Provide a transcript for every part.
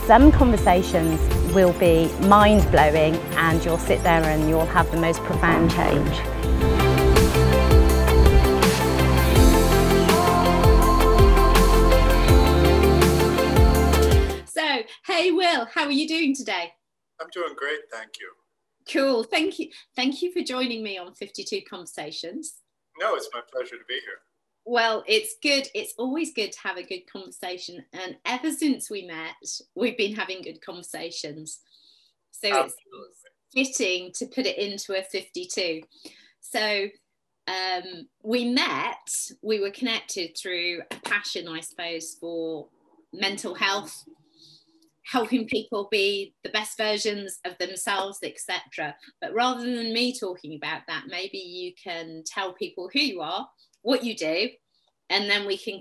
Some conversations will be mind-blowing and you'll sit there and you'll have the most profound change. So, hey Will, how are you doing today? I'm doing great, thank you. Cool, thank you. Thank you for joining me on 52 Conversations. No, it's my pleasure to be here. Well, it's good. It's always good to have a good conversation. And ever since we met, we've been having good conversations. So Absolutely. It's fitting to put it into a 52. So we were connected through a passion, I suppose, for mental health, helping people be the best versions of themselves, etc. But rather than me talking about that, maybe you can tell people who you are, what you do, and then we can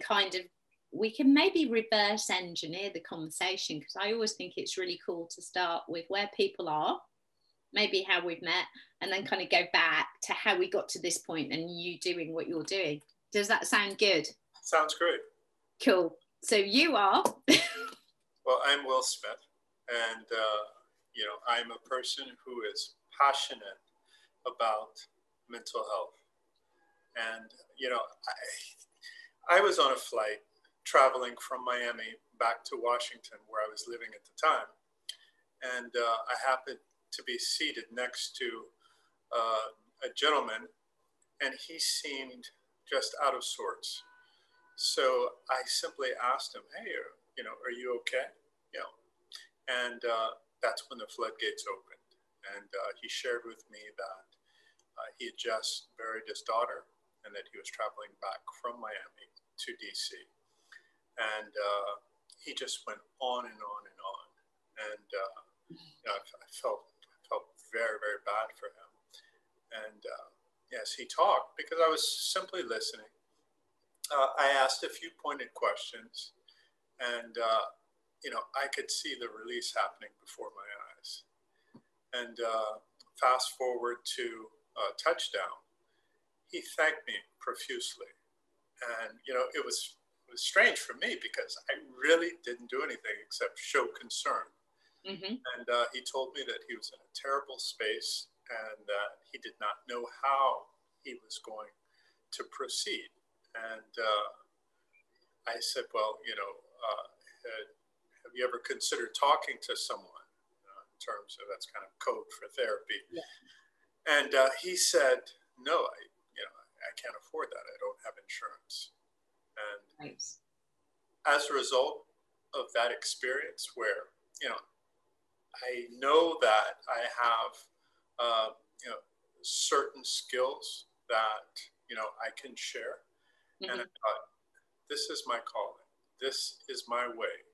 maybe reverse engineer the conversation, because I always think it's really cool to start with where people are, maybe how we've met, and then kind of go back to how we got to this point and you doing what you're doing. Does that sound good? Sounds great. Cool. So you are? Well, I'm Will Smith, and I'm a person who is passionate about mental health. And, I was on a flight traveling from Miami back to Washington, where I was living at the time. And I happened to be seated next to a gentleman, and he seemed just out of sorts. So I simply asked him, hey, are you okay? And that's when the floodgates opened. And he shared with me that he had just buried his daughter and that he was traveling back from Miami to DC. And he just went on and on and on. And I felt very, very bad for him. And as he talked, because I was simply listening, I asked a few pointed questions, and I could see the release happening before my eyes. And fast forward to touchdown, he thanked me profusely. And it was strange for me, because I really didn't do anything except show concern. Mm-hmm. And he told me that he was in a terrible space and that he did not know how he was going to proceed. And I said, well, have you ever considered talking to someone in terms of, that's kind of code for therapy? Yeah. And he said, no, I can't afford that. I don't have insurance. And nice. As a result of that experience, where, I know that I have, certain skills that, I can share. Mm-hmm. And I thought, this is my calling. This is my way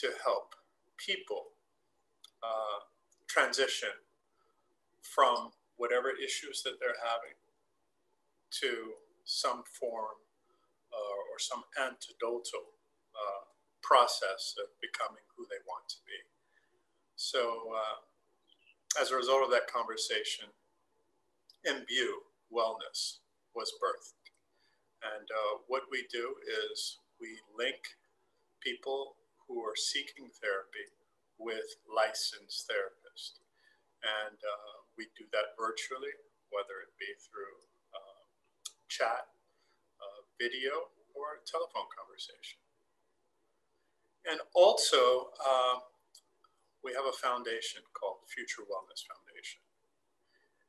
to help people transition from whatever issues that they're having to some form or some antidotal process of becoming who they want to be. So as a result of that conversation, Imbue Wellness was birthed. And what we do is we link people who are seeking therapy with licensed therapists. And we do that virtually, whether it be through chat, video, or a telephone conversation. And also, we have a foundation called Future Wellness Foundation.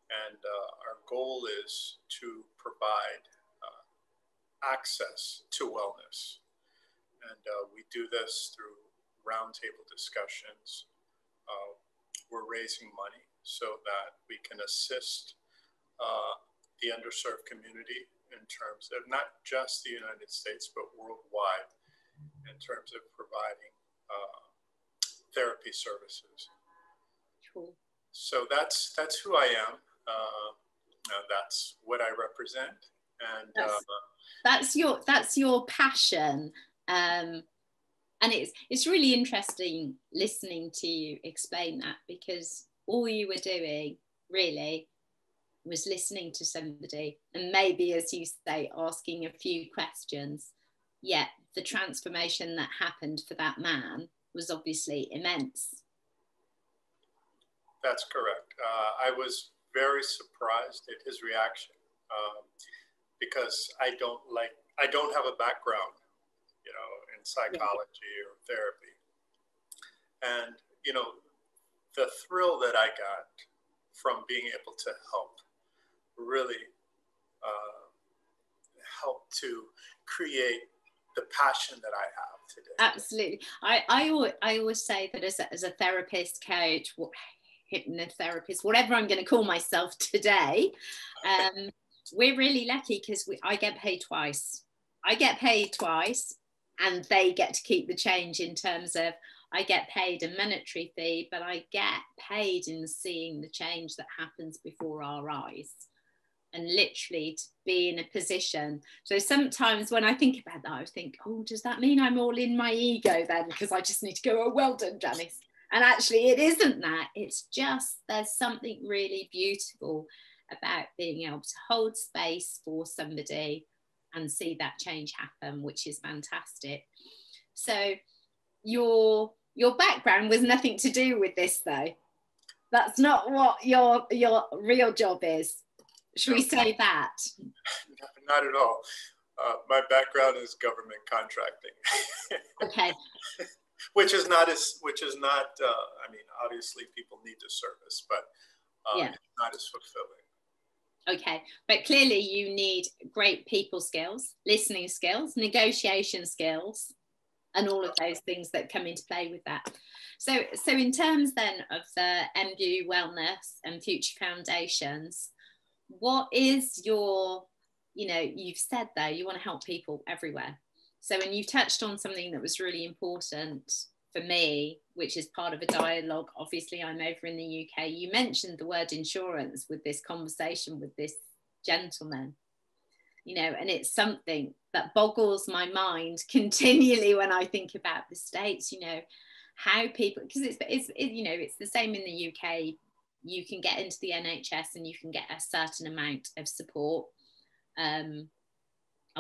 And our goal is to provide access to wellness. And we do this through roundtable discussions. We're raising money so that we can assist the underserved community in terms of not just the United States, but worldwide, in terms of providing therapy services. Cool. So that's who I am. That's what I represent. And that's your passion. And it's really interesting listening to you explain that, because all you were doing really was listening to somebody and maybe, as you say, asking a few questions, yet the transformation that happened for that man was obviously immense. That's correct. I was very surprised at his reaction because I don't have a background, in psychology or therapy. And, the thrill that I got from being able to help really helped to create the passion that I have today. Absolutely. I always say that as a therapist, coach, hypnotherapist, whatever I'm going to call myself today, we're really lucky because I get paid twice. I get paid twice and they get to keep the change in terms of I get paid a monetary fee, but I get paid in seeing the change that happens before our eyes. And literally to be in a position. So sometimes when I think about that, I think, oh, does that mean I'm all in my ego then? Because I just need to go, oh, well done, Janice. And actually it isn't that. It's just there's something really beautiful about being able to hold space for somebody and see that change happen, which is fantastic. So your background was nothing to do with this though. That's not what your real job is. Should we say that? Not at all. My background is government contracting. Okay. which is not. I mean, obviously, people need the service, but it's not as fulfilling. Okay, but clearly, you need great people skills, listening skills, negotiation skills, and all of those things that come into play with that. So in terms then of the MBU Wellness and Future Foundations, what is your, you've said there, you want to help people everywhere. So, and you've touched on something that was really important for me, which is part of a dialogue. Obviously, I'm over in the UK. You mentioned the word insurance with this conversation with this gentleman, and it's something that boggles my mind continually when I think about the States, how people, because it's the same in the UK. You can get into the NHS and you can get a certain amount of support. And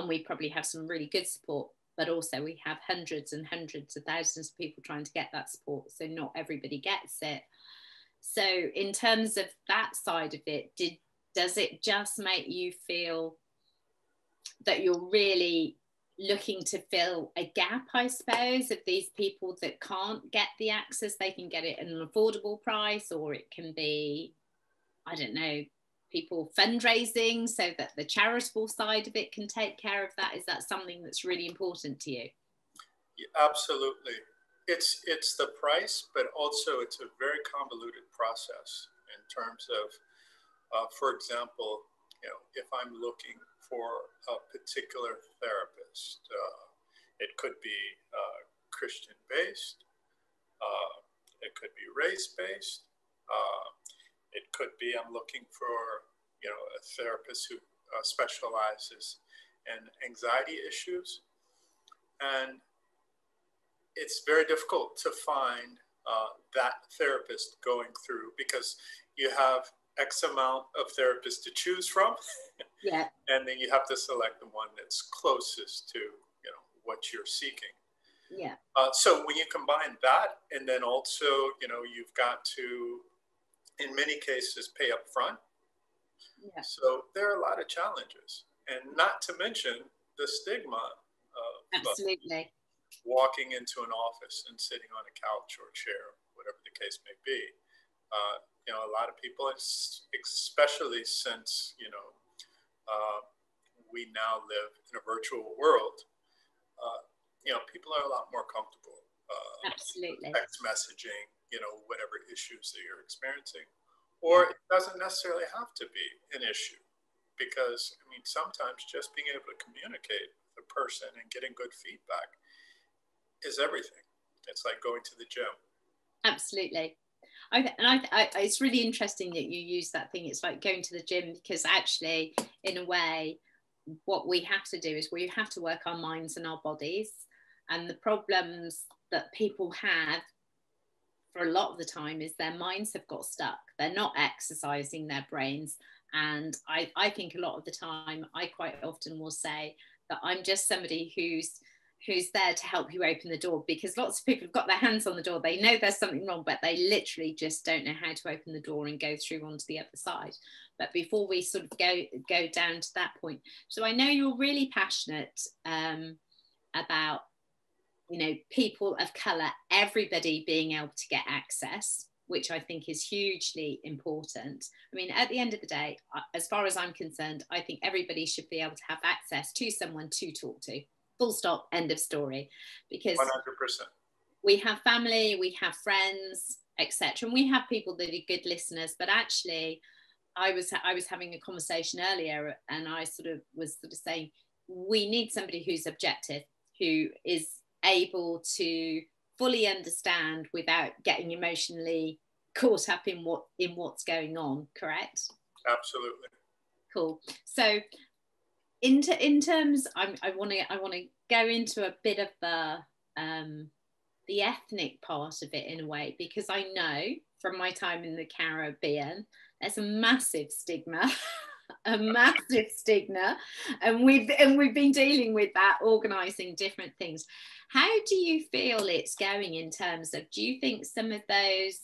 we probably have some really good support, but also we have hundreds and hundreds of thousands of people trying to get that support. So not everybody gets it. So in terms of that side of it, does it just make you feel that you're really looking to fill a gap, I suppose, of these people that can't get the access? They can get it at an affordable price, or it can be, I don't know, people fundraising so that the charitable side of it can take care of that. Is that something that's really important to you? Yeah, absolutely. It's the price, but also it's a very convoluted process in terms of, for example, if I'm looking for a particular therapist, it could be Christian-based, it could be race-based, it could be I'm looking for, a therapist who specializes in anxiety issues. And it's very difficult to find that therapist going through because you have X amount of therapists to choose from. Yeah. And then you have to select the one that's closest to, what you're seeking. Yeah. So when you combine that, and then also, you've got to, in many cases, pay up front. Yeah. So there are a lot of challenges, and not to mention the stigma of absolutely walking into an office and sitting on a couch or a chair, whatever the case may be. A lot of people, especially since, we now live in a virtual world, people are a lot more comfortable. Absolutely. Text messaging, whatever issues that you're experiencing. Or it doesn't necessarily have to be an issue because, sometimes just being able to communicate with a person and getting good feedback is everything. It's like going to the gym. Absolutely. It's really interesting that you use that thing. It's like going to the gym because actually, in a way, what we have to do is we have to work our minds and our bodies. And the problems that people have for a lot of the time is their minds have got stuck. They're not exercising their brains. And I think a lot of the time, I quite often will say that I'm just somebody who's there to help you open the door, because lots of people have got their hands on the door, they know there's something wrong, but they literally just don't know how to open the door and go through onto the other side. But before we sort of go down to that point, so I know you're really passionate about, you know, people of colour, everybody being able to get access, which I think is hugely important. I mean, at the end of the day, as far as I'm concerned, I think everybody should be able to have access to someone to talk to. Full stop, end of story. Because 100%. we have family, we have friends, etc. And we have people that are good listeners. But actually, I was having a conversation earlier, and I was saying, we need somebody who's objective, who is able to fully understand without getting emotionally caught up in what's going on. Correct? Absolutely. Cool. So in terms, I want to go into a bit of the ethnic part of it in a way, because I know from my time in the Caribbean, there's a massive stigma, and we've been dealing with that, organising different things. How do you feel it's going in terms of, do you think some of those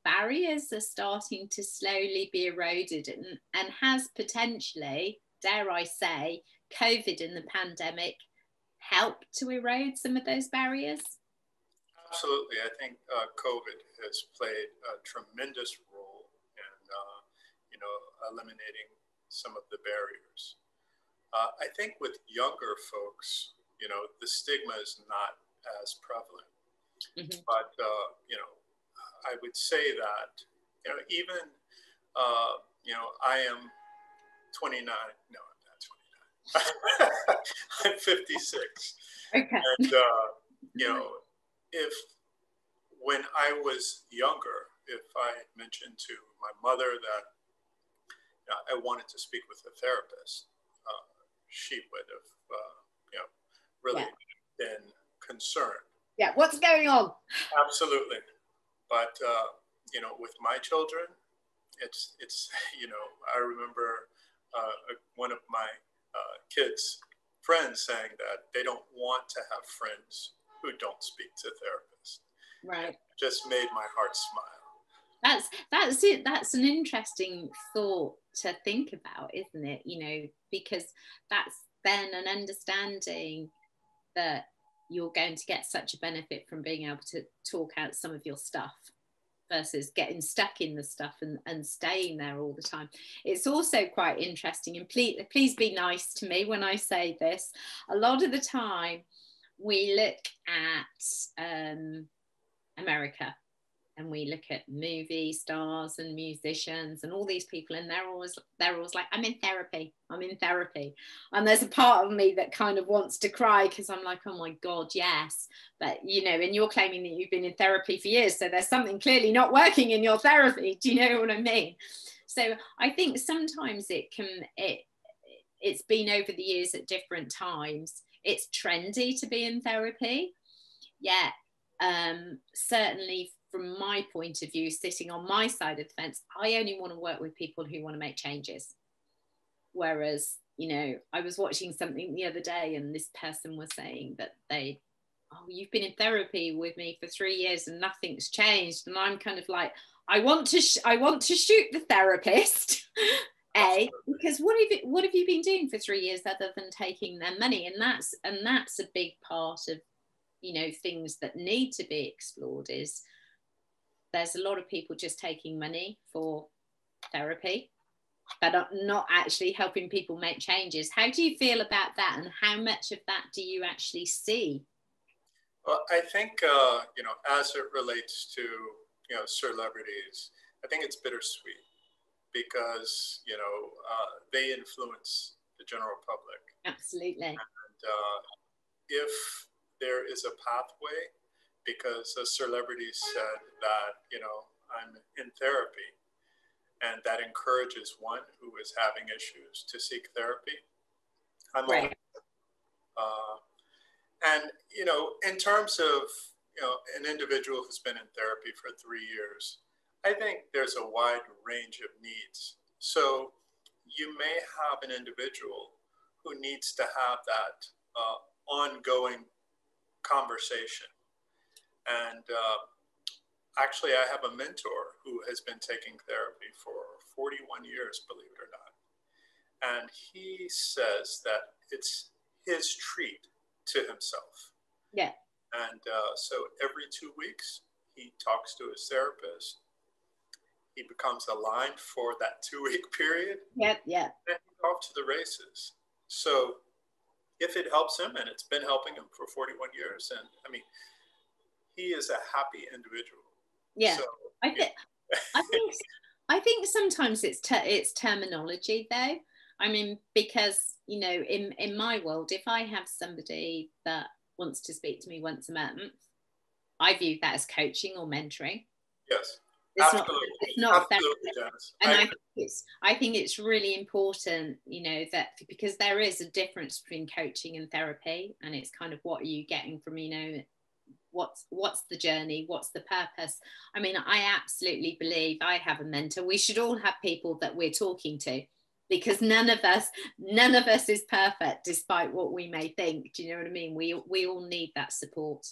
barriers are starting to slowly be eroded, and has potentially, dare I say, COVID and the pandemic helped to erode some of those barriers? Absolutely. I think COVID has played a tremendous role in, eliminating some of the barriers. I think with younger folks, the stigma is not as prevalent. Mm-hmm. But, I would say that, even, I am 29. No, I'm not 29. I'm 56. Okay. And, if when I was younger, if I had mentioned to my mother that I wanted to speak with a therapist, she would have, really been concerned. Yeah, what's going on? Absolutely. But, with my children, it's I remember one of my kids' friends saying that they don't want to have friends who don't speak to therapists. Right. It just made my heart smile. That's it. That's an interesting thought to think about, isn't it? Because that's then an understanding that you're going to get such a benefit from being able to talk out some of your stuff versus getting stuck in the stuff and staying there all the time. It's also quite interesting, and please be nice to me when I say this. A lot of the time we look at America, and we look at movie stars and musicians and all these people, and they're always like, I'm in therapy. And there's a part of me that kind of wants to cry, because I'm like, oh my God, yes. But, and you're claiming that you've been in therapy for years, so there's something clearly not working in your therapy. Do you know what I mean? So I think sometimes it's been over the years at different times. It's trendy to be in therapy. Yeah, certainly from my point of view, sitting on my side of the fence, I only want to work with people who want to make changes. Whereas, I was watching something the other day, and this person was saying that you've been in therapy with me for 3 years and nothing's changed. And I'm kind of like, I want to shoot the therapist. Because what have you been doing for 3 years other than taking their money? And that's a big part of, things that need to be explored. Is there's a lot of people just taking money for therapy, but not actually helping people make changes. How do you feel about that, and how much of that do you actually see? Well, I think, as it relates to, celebrities, I think it's bittersweet, because, they influence the general public. Absolutely. And if there is a pathway, because a celebrity said that, I'm in therapy, and that encourages one who is having issues to seek therapy, I'm right. And, in terms of, an individual who's been in therapy for 3 years, I think there's a wide range of needs. So you may have an individual who needs to have that ongoing conversation. And actually, I have a mentor who has been taking therapy for 41 years, believe it or not. And he says that it's his treat to himself. Yeah. And so every 2 weeks, he talks to his therapist. He becomes aligned for that 2-week period. Yeah, yeah. And he's off to the races. So if it helps him, and it's been helping him for 41 years, and I mean, he is a happy individual. Yeah. So, I think sometimes it's terminology though. I mean, because, you know, in my world, if I have somebody that wants to speak to me once a month, I view that as coaching or mentoring. Yes, it's absolutely. It's not Absolutely, Janice. And I think it's really important, you know, that because there is a difference between coaching and therapy, and it's kind of what are you getting from, you know, what's the journey, what's the purpose. I mean, I absolutely believe I have a mentor. We should all have people that we're talking to, because none of us is perfect despite what we may think. Do you know what I mean? We all need that support.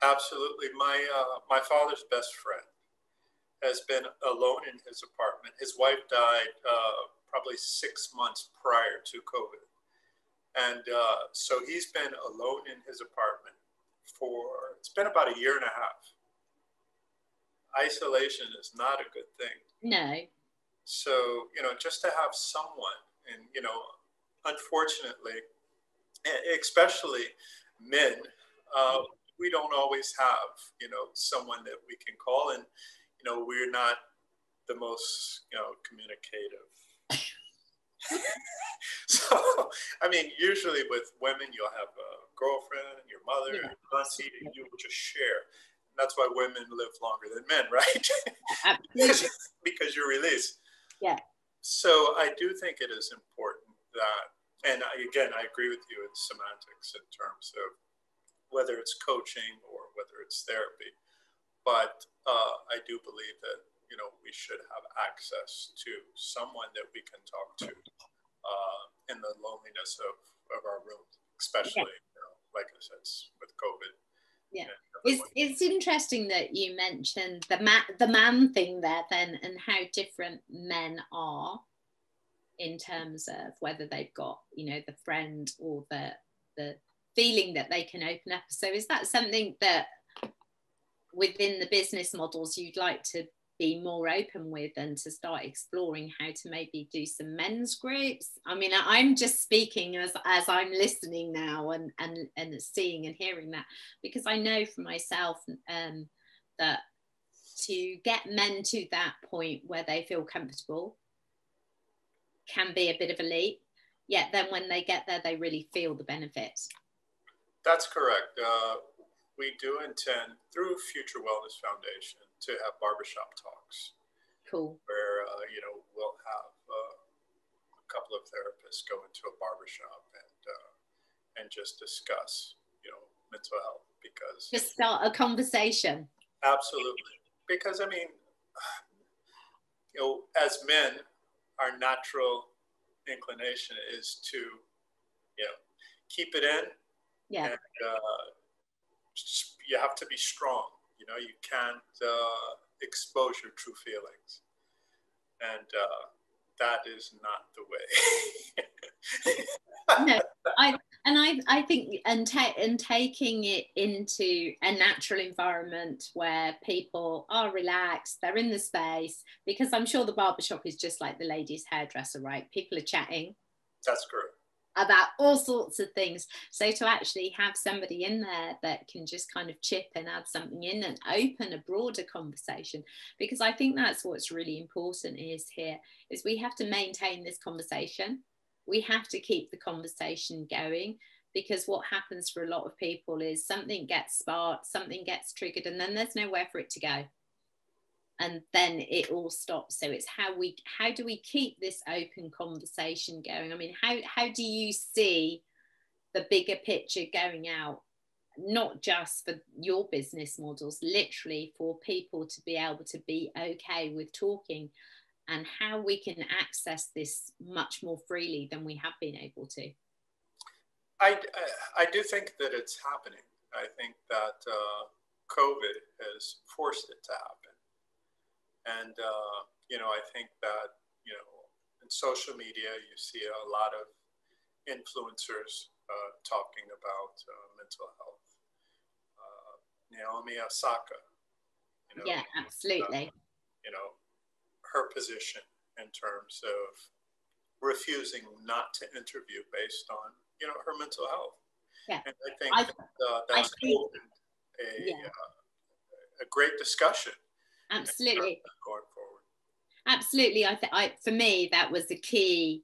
Absolutely. My father's best friend has been alone in his apartment. His wife died probably 6 months prior to COVID. And so he's been alone in his apartment it's been about 1.5 years. Isolation is not a good thing. No. So, you know, just to have someone, and, you know, unfortunately, especially men, we don't always have, you know, someone that we can call, and, you know, we're not the most, you know, communicative. So, I mean, usually with women, you'll have a girlfriend, your mother, your auntie, and you will just share. And that's why women live longer than men, right? Because you release. Yeah. So I do think it is important that, and I agree with you in semantics in terms of whether it's coaching or whether it's therapy. But I do believe that, you know, we should have access to someone that we can talk to in the loneliness of our rooms, especially, you know, like I said, with COVID. Yeah, it's interesting that you mentioned the man thing there then, and how different men are in terms of whether they've got, you know, the friend or the feeling that they can open up. So is that something that within the business models you'd like to be more open with, and to start exploring how to maybe do some men's groups? I mean, I'm just speaking as I'm listening now and seeing and hearing that, because I know for myself that to get men to that point where they feel comfortable can be a bit of a leap, yet then when they get there they really feel the benefits. That's correct. We do intend, through Future Wellness Foundation, to have barbershop talks. Cool. Where, you know, we'll have a couple of therapists go into a barbershop and just discuss, you know, mental health, because... Just start a conversation. Absolutely. Because, I mean, you know, as men, our natural inclination is to, you know, keep it in. Yeah. And you have to be strong. You know, you can't expose your true feelings, and that is not the way. No, I think taking it into a natural environment where people are relaxed, they're in the space, because I'm sure the barbershop is just like the ladies' hairdresser, right? People are chatting. That's correct. About all sorts of things. So to actually have somebody in there that can just kind of chip and add something in and open a broader conversation, because I think that's what's really important is we have to maintain this conversation. We have to keep the conversation going, because what happens for a lot of people is something gets sparked, something gets triggered, and then there's nowhere for it to go. And then it all stops. So it's how do we keep this open conversation going? I mean, how do you see the bigger picture going out, not just for your business models, literally for people to be able to be okay with talking, and how we can access this much more freely than we have been able to? I do think that it's happening. I think that COVID has forced it to happen. And, I think that, in social media, you see a lot of influencers talking about mental health. Naomi Osaka, yeah, absolutely. Her position in terms of refusing not to interview based on, her mental health. Yeah. And I think that's opened a great discussion. Absolutely. Going forward. Absolutely. For me, that was a key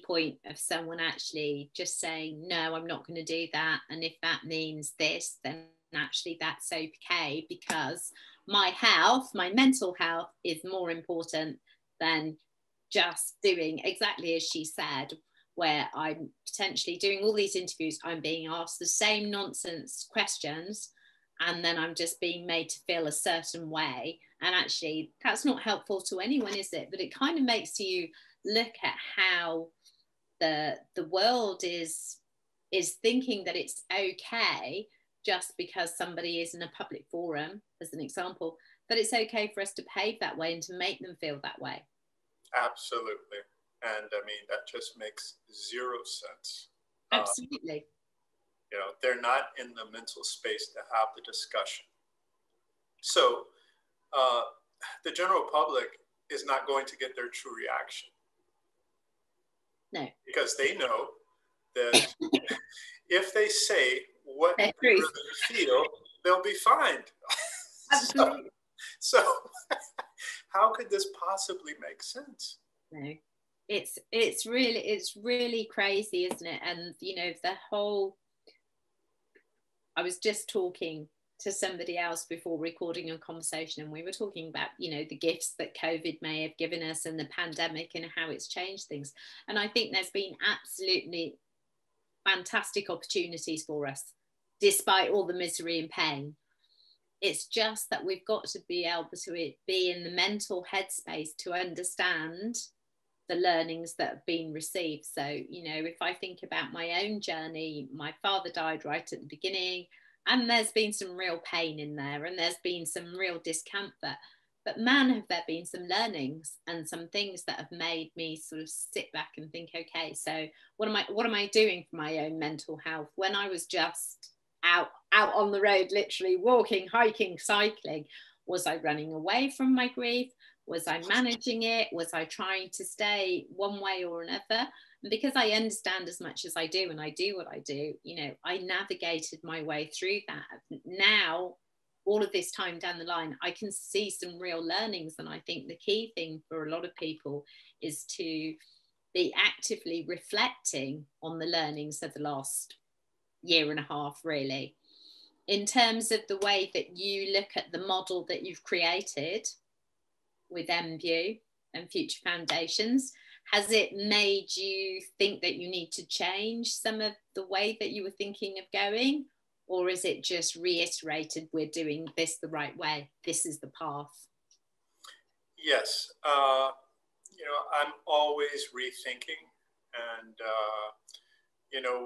point of someone actually just saying, no, I'm not going to do that. And if that means this, then actually that's okay, because my health, my mental health is more important than just doing exactly as she said, where I'm potentially doing all these interviews, I'm being asked the same nonsense questions, and then I'm just being made to feel a certain way. And actually, that's not helpful to anyone, is it? But it kind of makes you look at how the world is thinking that it's okay just because somebody is in a public forum, as an example, that it's okay for us to behave that way and to make them feel that way. Absolutely. And I mean, that just makes zero sense. Absolutely. They're not in the mental space to have the discussion. So the general public is not going to get their true reaction. No. Because they know that if they say what they really feel, they'll be fined. Absolutely. So how could this possibly make sense? No. It's really crazy, isn't it? And I was just talking to somebody else before recording a conversation, and we were talking about the gifts that COVID may have given us and the pandemic and how it's changed things. And I think there's been absolutely fantastic opportunities for us despite all the misery and pain. It's just that we've got to be able to be in the mental headspace to understand the learnings that have been received. So, if I think about my own journey, my father died right at the beginning, and there's been some real pain in there, and there's been some real discomfort. But man, have there been some learnings and some things that have made me sort of sit back and think, okay, so what am I doing for my own mental health? When I was just out on the road, literally walking, hiking, cycling, was I running away from my grief? Was I managing it? Was I trying to stay one way or another? And because I understand as much as I do, and I do what I do, I navigated my way through that. Now, all of this time down the line, I can see some real learnings. And I think the key thing for a lot of people is to be actively reflecting on the learnings of the last year and a half, really, in terms of the way that you look at the model that you've created with MView and Future Foundations. Has it made you think that you need to change some of the way that you were thinking of going? Or is it just reiterated, we're doing this the right way, this is the path? Yes. I'm always rethinking. And,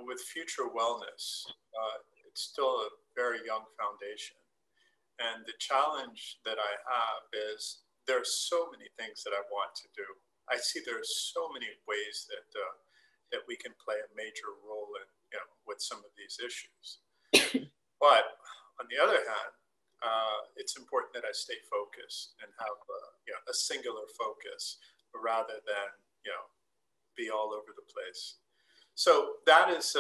with Future Wellness, it's still a very young foundation. And the challenge that I have is there are so many things that I want to do. I see there are so many ways that we can play a major role in, with some of these issues. But on the other hand, it's important that I stay focused and have a singular focus rather than be all over the place. So that is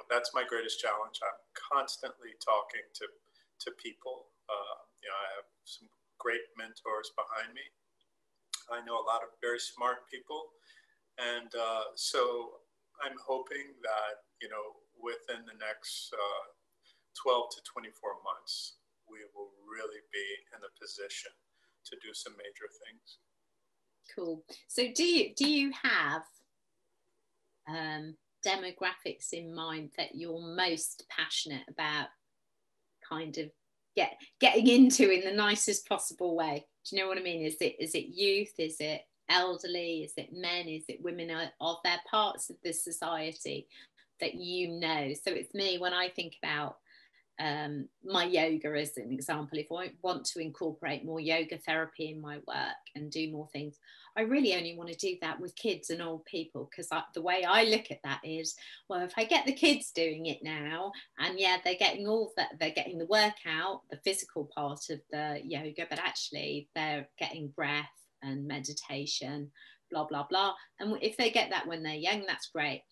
that's my greatest challenge. I'm constantly talking to people. I have some great mentors behind me. I know a lot of very smart people, and so I'm hoping that within the next 12 to 24 months, we will really be in a position to do some major things. Cool. So do you have demographics in mind that you're most passionate about kind of getting into in the nicest possible way? Do you know what I mean? Is it youth? Is it elderly? Is it men? Is it women? Are there parts of this society that So it's me, when I think about my yoga as an example. If I want to incorporate more yoga therapy in my work and do more things, I really only want to do that with kids and old people, because the way I look at that is, well, if I get the kids doing it now, and yeah, they're getting all that, they're getting the workout, the physical part of the yoga, but actually they're getting breath and meditation, blah, blah, blah. And if they get that when they're young, that's great.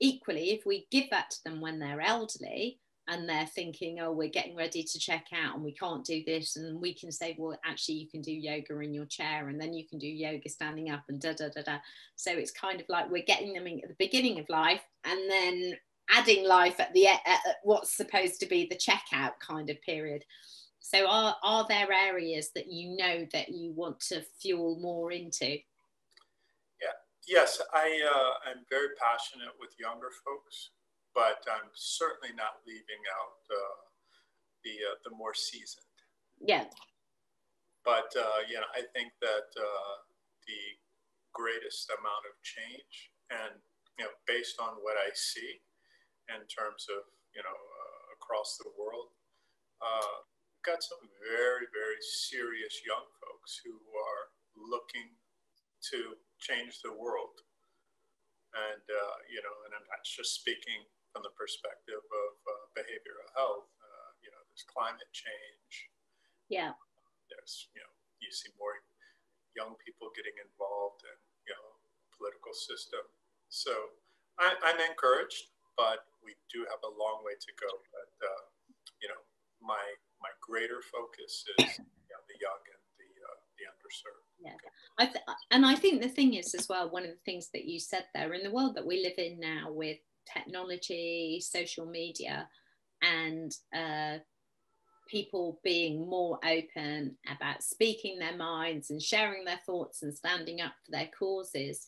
Equally, if we give that to them when they're elderly, and they're thinking, oh, we're getting ready to check out and we can't do this, and we can say, well, actually you can do yoga in your chair, and then you can do yoga standing up, and da da da da. So it's kind of like we're getting them in at the beginning of life, and then adding life at the at what's supposed to be the checkout kind of period. So are there areas that you know that you want to fuel more into? Yeah, yes, I'm very passionate with younger folks, but I'm certainly not leaving out the more seasoned. Yeah. But I think that the greatest amount of change, and based on what I see in terms of across the world, we've got some very, very serious young folks who are looking to change the world. And and I'm not just speaking from the perspective of behavioral health. There's climate change. Yeah. There's you see more young people getting involved in political system. So I'm encouraged, but we do have a long way to go. But my greater focus is the young and the underserved. Yeah, and I think the thing is as well, one of the things that you said there, in the world that we live in now with technology, social media, and people being more open about speaking their minds and sharing their thoughts and standing up for their causes,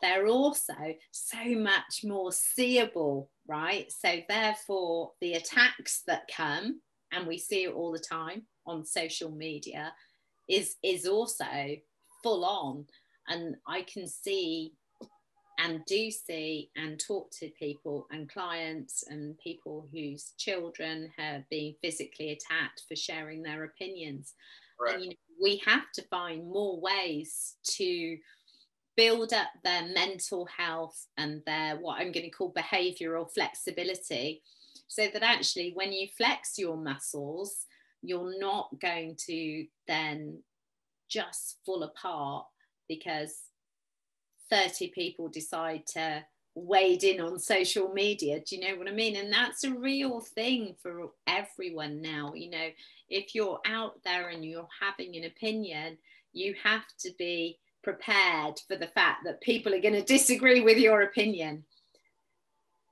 they're also so much more seeable, right? So therefore the attacks that come, and we see it all the time on social media, is also full on. And I can see and do see and talk to people and clients and people whose children have been physically attacked for sharing their opinions. Right. And we have to find more ways to build up their mental health and their, what I'm going to call behavioral flexibility, so that actually when you flex your muscles, you're not going to then just fall apart because 30 people decide to wade in on social media. Do you know what I mean? And that's a real thing for everyone now. If you're out there and you're having an opinion, you have to be prepared for the fact that people are going to disagree with your opinion.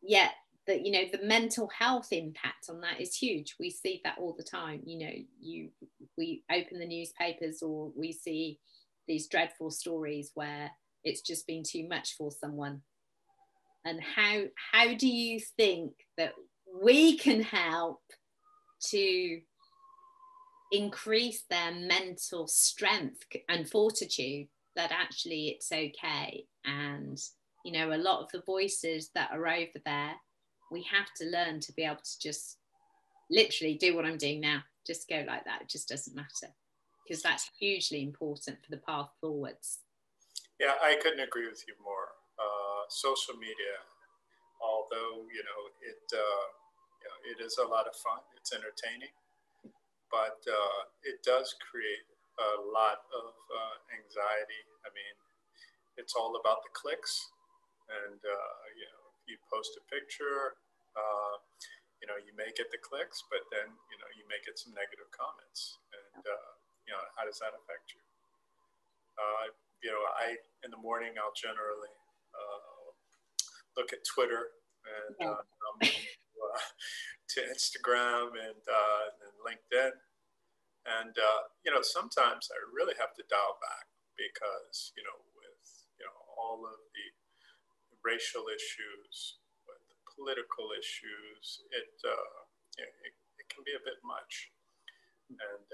Yet that the mental health impact on that is huge. We see that all the time. We open the newspapers or we see these dreadful stories where it's just been too much for someone. And how do you think that we can help to increase their mental strength and fortitude, that actually it's okay? And a lot of the voices that are over there, we have to learn to be able to just literally do what I'm doing now, just go like that. It just doesn't matter, because that's hugely important for the path forwards. Yeah, I couldn't agree with you more. Social media, although it is a lot of fun, it's entertaining, but it does create a lot of anxiety. I mean, it's all about the clicks, and you post a picture, you may get the clicks, but then you may get some negative comments, and how does that affect you? In the morning I'll generally look at Twitter and to Instagram and LinkedIn, and sometimes I really have to dial back because with all of the racial issues, with the political issues, it can be a bit much. And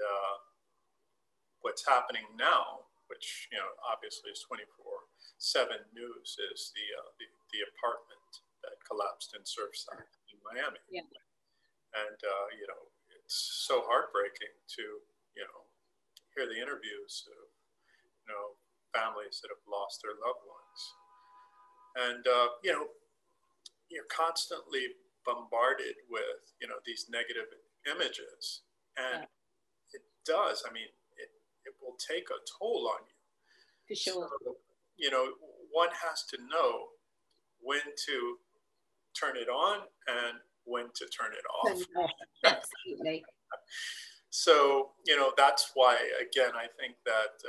what's happening now, which obviously is 24/7 news, is the apartment that collapsed in Surfside in Miami. Yeah. And, it's so heartbreaking to, hear the interviews of, families that have lost their loved ones. And, you're constantly bombarded with, these negative images. And it does, it will take a toll on you. For sure. So, one has to know when to turn it on and when to turn it off. Absolutely. So, that's why, again, I think that,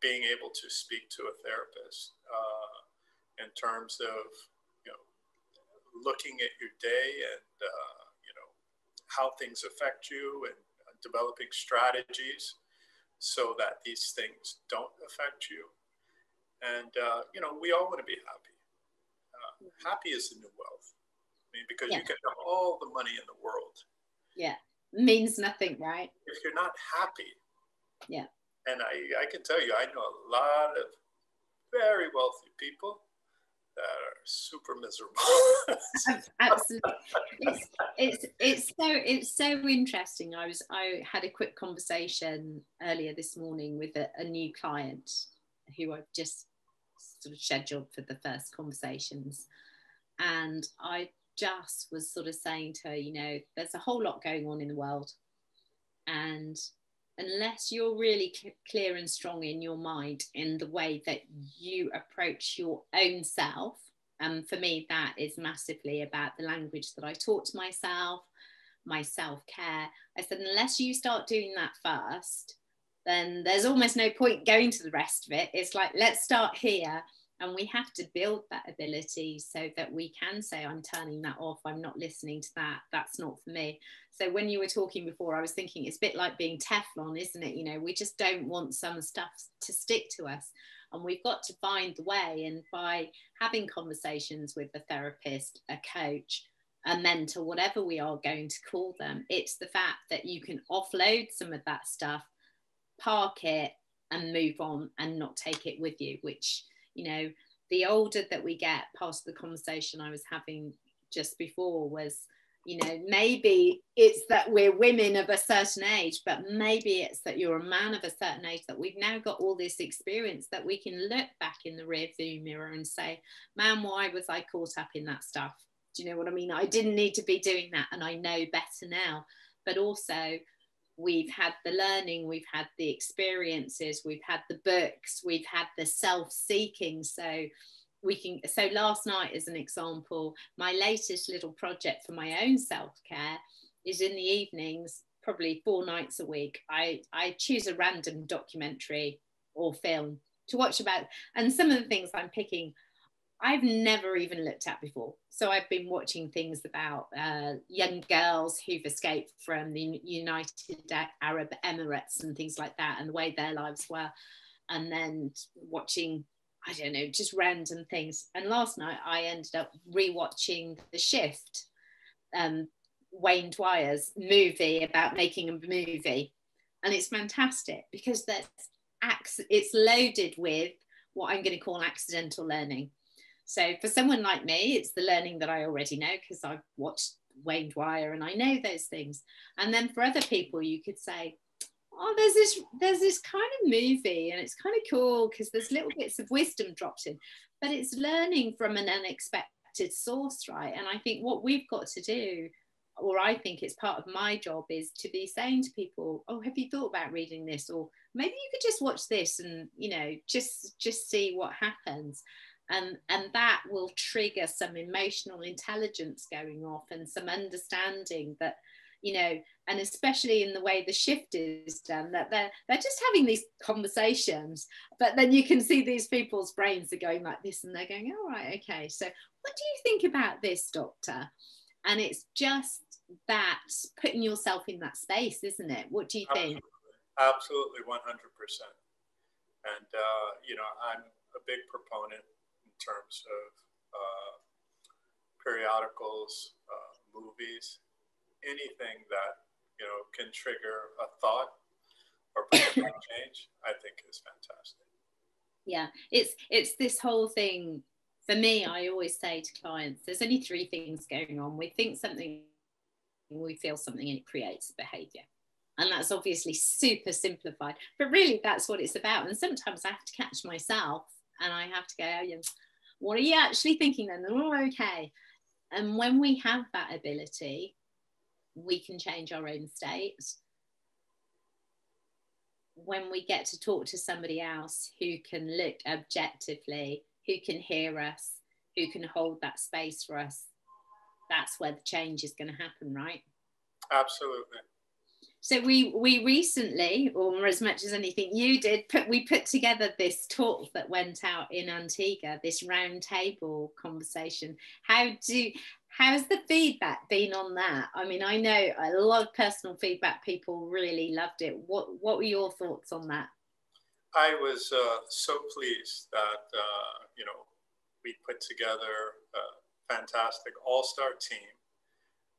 being able to speak to a therapist in terms of, looking at your day and, how things affect you and developing strategies so that these things don't affect you. And, we all want to be happy. Happy is the new wealth. Because you can have all the money in the world. Yeah. Means nothing, right? If you're not happy. Yeah. And I can tell you, I know a lot of very wealthy people that are super miserable. Absolutely. It's so interesting. I had a quick conversation earlier this morning with a new client who I've just sort of scheduled for the first conversations, and I just was sort of saying to her, there's a whole lot going on in the world, and unless you're really clear and strong in your mind in the way that you approach your own self, and for me that is massively about the language that I talk to myself, my self-care. I said, unless you start doing that first, then there's almost no point going to the rest of it. It's like, let's start here. And we have to build that ability so that we can say, I'm turning that off. I'm not listening to that. That's not for me. So when you were talking before, I was thinking it's a bit like being Teflon, isn't it? We just don't want some stuff to stick to us. And we've got to find the way. And by having conversations with a therapist, a coach, a mentor, whatever we are going to call them, it's the fact that you can offload some of that stuff, park it and move on and not take it with you, which, the older that we get, past the conversation I was having just before was, maybe it's that we're women of a certain age, but maybe it's that you're a man of a certain age, that we've now got all this experience that we can look back in the rear view mirror and say, man, why was I caught up in that stuff? Do you know what I mean? I didn't need to be doing that, and I know better now. But also, we've had the learning, we've had the experiences, we've had the books, we've had the self-seeking. So last night, as an example, my latest little project for my own self-care is in the evenings, probably 4 nights a week. I choose a random documentary or film to watch about. And some of the things I'm picking, I've never even looked at before. So I've been watching things about young girls who've escaped from the United Arab Emirates and things like that, and the way their lives were. And then watching, I don't know, just random things. And last night I ended up rewatching The Shift, Wayne Dwyer's movie about making a movie. And it's fantastic because it's loaded with what I'm going to call accidental learning. So for someone like me, it's the learning that I already know because I've watched Wayne Dwyer and I know those things. And then for other people, you could say, oh, there's this kind of movie and it's kind of cool because there's little bits of wisdom dropped in, but it's learning from an unexpected source, right? And I think what we've got to do, or I think it's part of my job, is to be saying to people, oh, have you thought about reading this? Or maybe you could just watch this and, just see what happens. And that will trigger some emotional intelligence going off and some understanding that, and especially in the way The Shift is done, that they're just having these conversations, but then you can see these people's brains are going like this and they're going, all right, okay, so what do you think about this, doctor? And it's just that putting yourself in that space, isn't it? What do you think? Absolutely, 100%. And, I'm a big proponent in terms of periodicals, movies, anything that, can trigger a thought or bring about change, I think is fantastic. Yeah, it's this whole thing. For me, I always say to clients, there's only 3 things going on. We think something we feel something and it creates behavior. And that's obviously super simplified, but really that's what it's about. And sometimes I have to catch myself and I have to go, oh, yeah, what are you actually thinking then? Oh, okay. And when we have that ability, we can change our own state. When we get to talk to somebody else who can look objectively, who can hear us, who can hold that space for us, that's where the change is going to happen, right? Absolutely. So we recently, or as much as anything you did, we put together this talk that went out in Antigua, this roundtable conversation. How's the feedback been on that? I mean, I know a lot of personal feedback. People really loved it. What were your thoughts on that? I was so pleased that we put together a fantastic all-star team.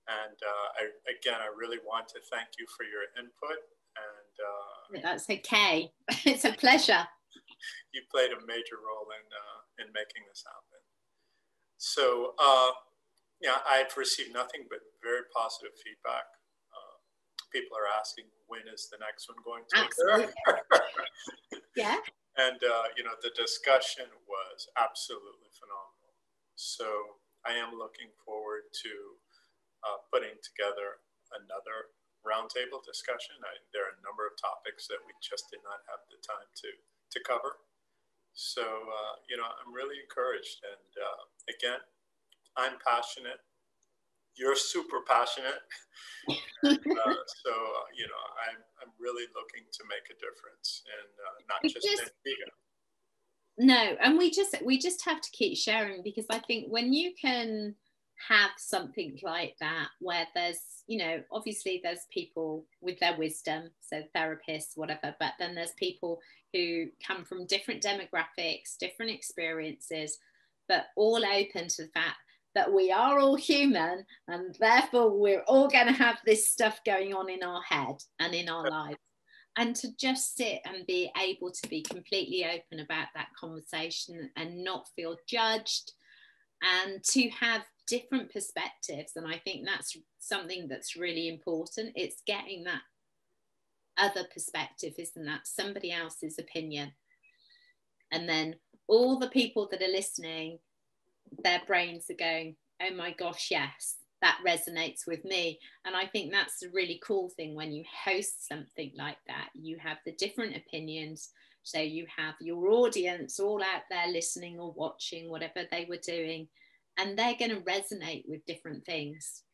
And I really want to thank you for your input. And that's okay. It's a pleasure. You played a major role in making this happen. So, I've received nothing but very positive feedback. People are asking, when is the next one going to occur? Yeah. And, the discussion was absolutely phenomenal. So I am looking forward to putting together another roundtable discussion. There are a number of topics that we just did not have the time to cover. So, I'm really encouraged. And again, I'm passionate. You're super passionate. And, I'm really looking to make a difference, and not just in vegan. No, and we just have to keep sharing, because I think when you can have something like that where there's, obviously there's people with their wisdom, so therapists, whatever, but then there's people who come from different demographics, different experiences, but all open to the fact that we are all human, and therefore we're all going to have this stuff going on in our head and in our lives. And to just sit and be able to be completely open about that conversation and not feel judged, and to have different perspectives. And I think that's something that's really important. It's getting that other perspective, isn't that? Somebody else's opinion. And then all the people that are listening, their brains are going, oh my gosh, yes, that resonates with me. And I think that's a really cool thing when you host something like that. You have the different opinions. So you have your audience all out there listening or watching whatever they were doing, and they're going to resonate with different things.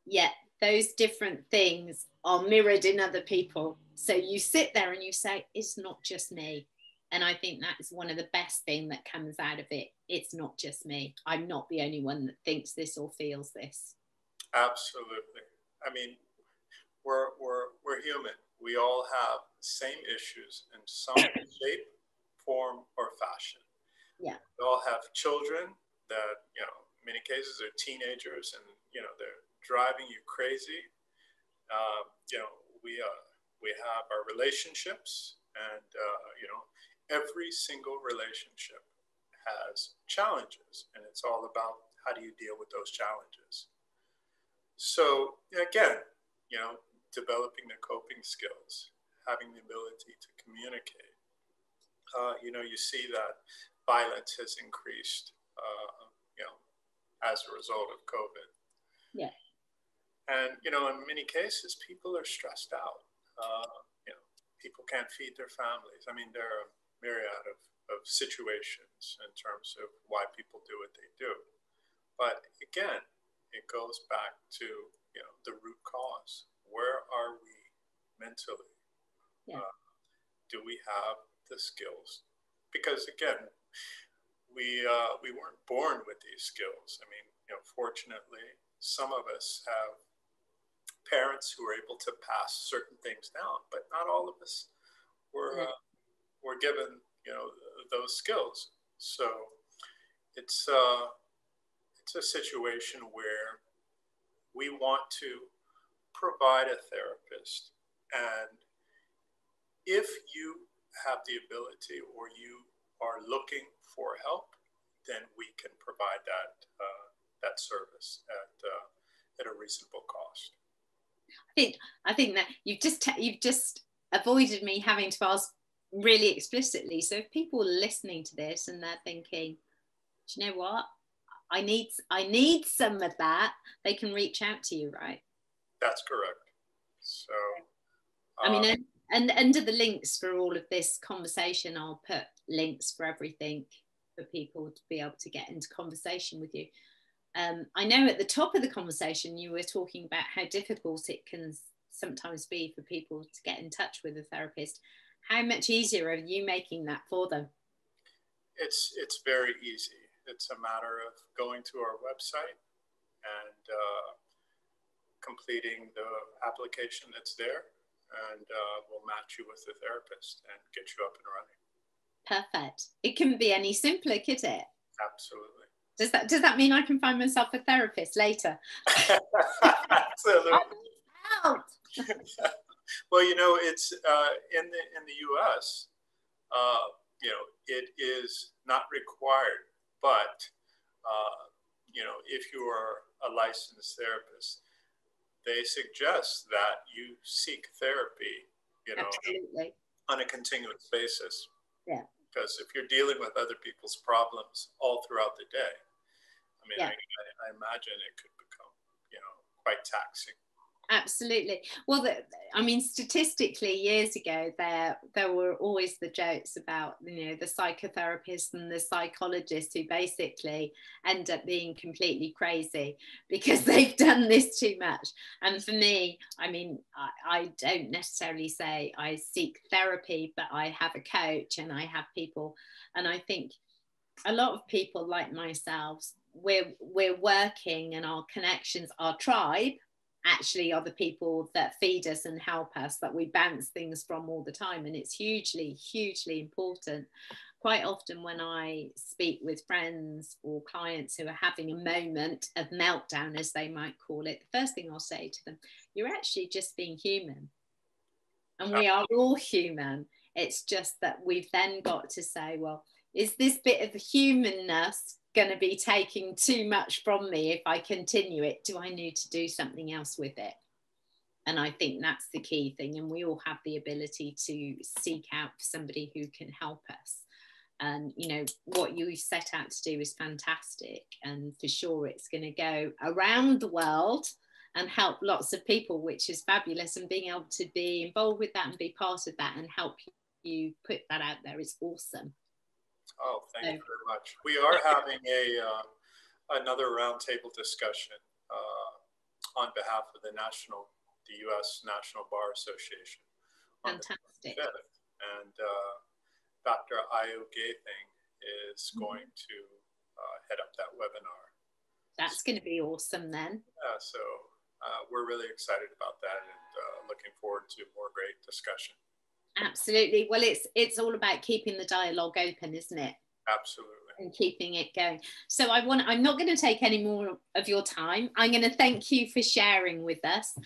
Yet those different things are mirrored in other people. So you sit there and you say, it's not just me. And I think that is one of the best things that comes out of it. It's not just me. I'm not the only one that thinks this or feels this. Absolutely. I mean, we're human. We all have the same issues in some shape, form, or fashion. Yeah. We all have children that, in many cases are teenagers, and, they're driving you crazy. We have our relationships, and, every single relationship has challenges, and it's all about how do you deal with those challenges. So again, developing the coping skills, having the ability to communicate. You see that violence has increased, as a result of COVID. Yeah. And, in many cases, people are stressed out. People can't feed their families. I mean, there are a myriad of situations in terms of why people do what they do. But again, it goes back to, the root cause. Where are we mentally? Yeah. Do we have the skills? Because again, we weren't born with these skills. I mean, fortunately, some of us have parents who were able to pass certain things down, but not all of us were given, those skills. So it's a situation where we want to provide a therapist, and if you have the ability or you are looking for help, then we can provide that service at a reasonable cost. I think that you've just avoided me having to ask really explicitly. So if people are listening to this and they're thinking, do you know what, I need some of that, they can reach out to you, right? That's correct. So I mean, and under the links for all of this conversation, I'll put links for everything for people to be able to get into conversation with you. I know at the top of the conversation you were talking about how difficult it can sometimes be for people to get in touch with a therapist. How much easier are you making that for them? It's very easy. It's a matter of going to our website and completing the application that's there, and we'll match you with the therapist and get you up and running. Perfect. It couldn't be any simpler, could it? Absolutely. Does that mean I can find myself a therapist later? Absolutely. Out. Well, you know, it's in the U.S. You know, it is not required, but you know, if you are a licensed therapist, they suggest that you seek therapy, you know, absolutely, on a continuous basis. Yeah. Because if you're dealing with other people's problems all throughout the day, I mean, yeah. I imagine it could become, you know, quite taxing. Absolutely. Well, I mean, statistically, years ago, there were always the jokes about, you know, the psychotherapists and the psychologists who basically end up being completely crazy because they've done this too much. And for me, I mean, I don't necessarily say I seek therapy, but I have a coach and I have people. And I think a lot of people like myself, we're working, and our connections, our tribe, actually are the people that feed us and help us, that we bounce things from all the time. And it's hugely, hugely important. Quite often when I speak with friends or clients who are having a moment of meltdown, as they might call it, the first thing I'll say to them, you're actually just being human. And we are all human. It's just that we've then got to say, well, is this bit of humanness going to be taking too much from me if I continue it? Do I need to do something else with it? And I think that's the key thing. And we all have the ability to seek out somebody who can help us. And, you know, what you set out to do is fantastic. And for sure, it's going to go around the world and help lots of people, which is fabulous. And being able to be involved with that and be part of that and help you put that out there is awesome. Oh, thank you very much. We are having another roundtable discussion on behalf of the U.S. National Bar Association. Fantastic. And Dr. Ayo Gathing is going to head up that webinar. That's going to be awesome then. Yeah, so we're really excited about that and looking forward to more great discussion. Absolutely. Well, it's all about keeping the dialogue open, isn't it? Absolutely. And keeping it going. So I'm not going to take any more of your time. I'm going to thank you for sharing with us.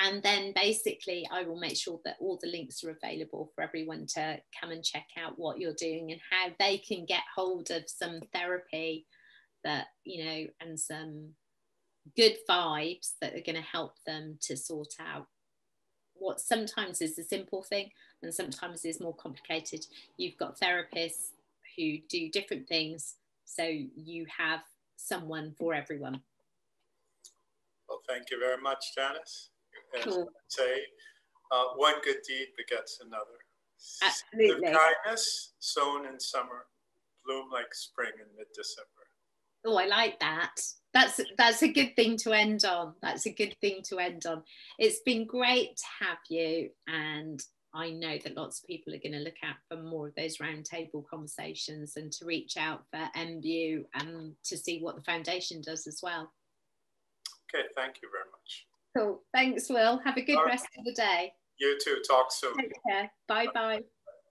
And then basically I will make sure that all the links are available for everyone to come and check out what you're doing and how they can get hold of some therapy that, you know, and some good vibes that are going to help them to sort out what sometimes is a simple thing and sometimes is more complicated. You've got therapists who do different things, so you have someone for everyone. Well, thank you very much, Janice. As Cool. I say, one good deed begets another. Absolutely. Seeds of kindness sown in summer bloom like spring in mid-December. Oh, I like that. That's a good thing to end on. That's a good thing to end on. It's been great to have you, and I know that lots of people are going to look out for more of those roundtable conversations and to reach out for MBU and to see what the foundation does as well. Okay, thank you very much. Cool. Thanks, Will. Have a good rest of the day. You too. Talk soon. Take care. Bye-bye.